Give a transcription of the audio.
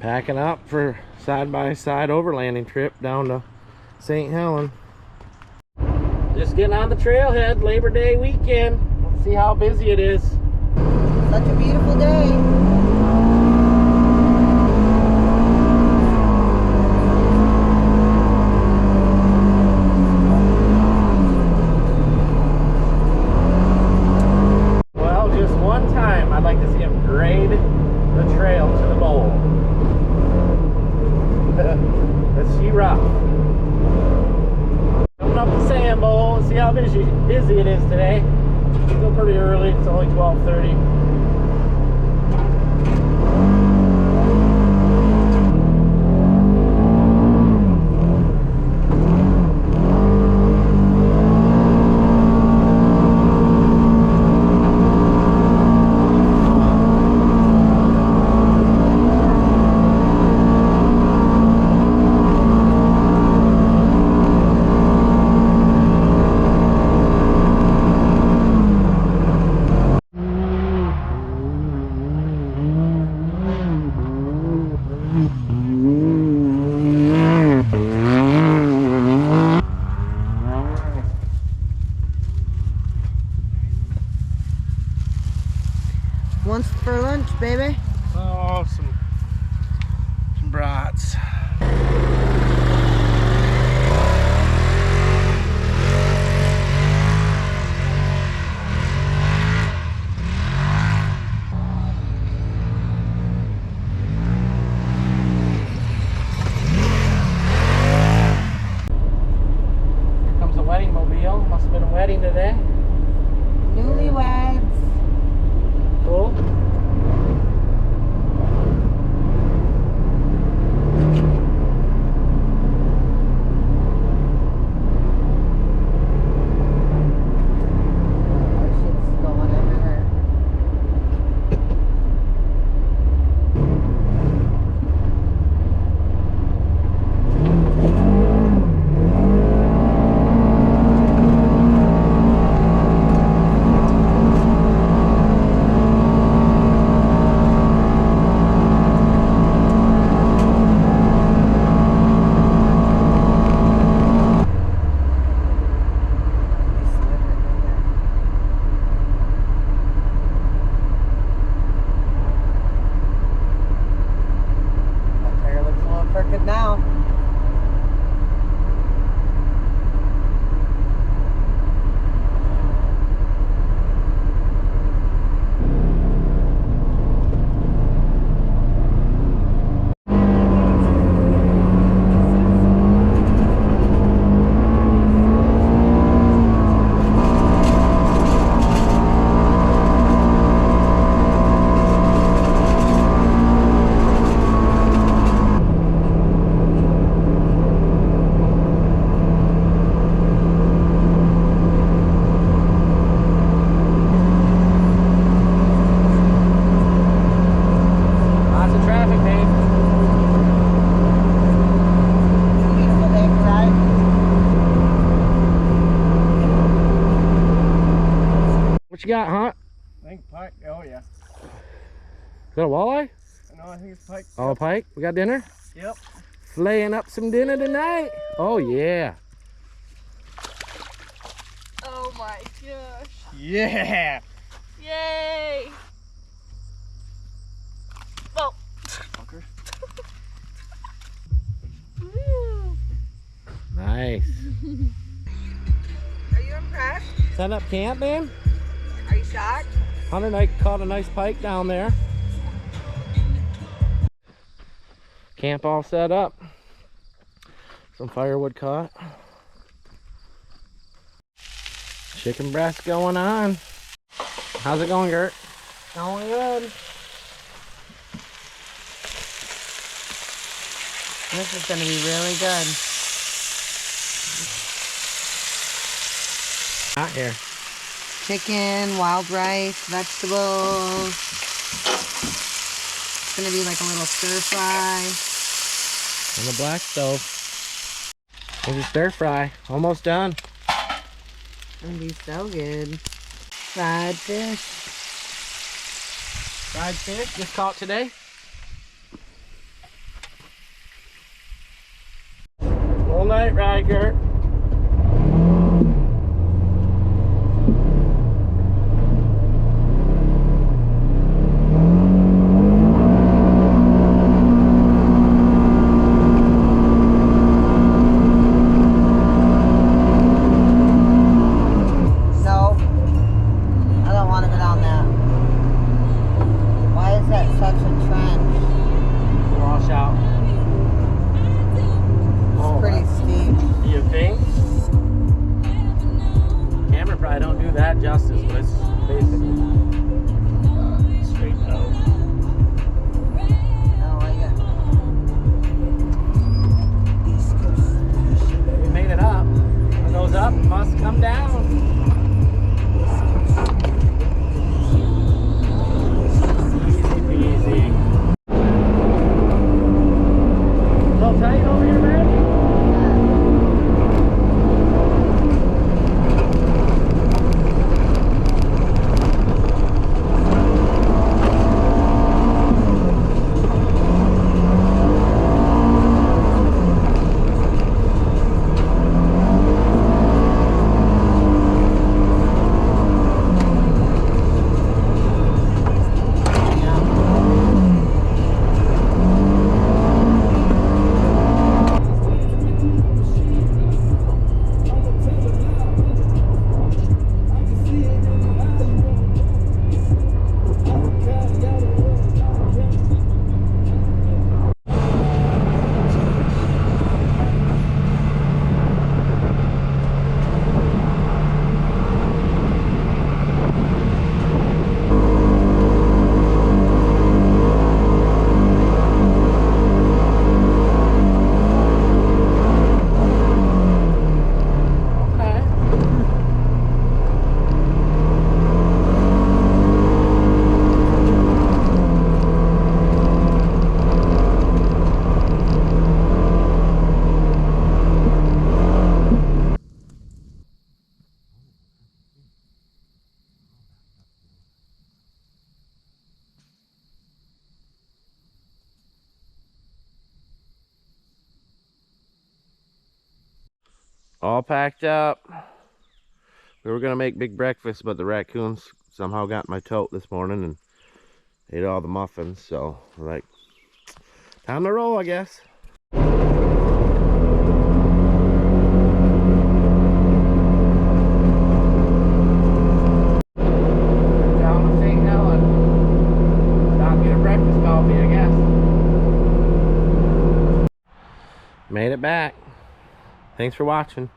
Packing up for side-by-side overlanding trip down to St Helen. Just getting on the trailhead, Labor Day weekend. Let's see how busy it is. Such a beautiful day. Well, just one time I'd like to see him grade the trail to the bowl. Is she rough? Coming up the sand bowl. Let's see how busy it is today. Still pretty early. It's only 12:30. Once for lunch, baby. Oh, some brats. Here comes a wedding mobile. Must have been a wedding today. Newlyweds. Cool. Now. What you got, Hunt? I think pike. Oh yeah. Is that a walleye? No, I think it's pike. Oh, a pike? We got dinner? Yep. Flaying up some dinner tonight. Oh yeah. Oh my gosh. Yeah. Yay. Oh. Fucker. Nice. Are you impressed? Set up camp, man? Are you shocked? Hunter and I caught a nice pike down there. Camp all set up. Some firewood caught. Chicken breast going on. How's it going, Gert? Going good. This is going to be really good. Out here. Chicken, wild rice, vegetables. It's going to be like a little stir fry. On the black stove. There's your stir fry. Almost done. Gonna be so good. Fried fish. Fried fish, just caught today. All night ride, Kurt. No, I don't want to get on that. Why is that such a trench? Wash out. It's pretty steep. You think? Camera probably don't do that justice, but it's basically straight out. No, I got. We made it up. When it goes up, it must come down. Easy peasy. So tight over here, man? All packed up. We were gonna make big breakfast, but the raccoons somehow got my tote this morning and ate all the muffins, so we're like, time to roll, I guess. Down to St Helen. Stop and get a breakfast coffee, I guess. Made it back. Thanks for watching.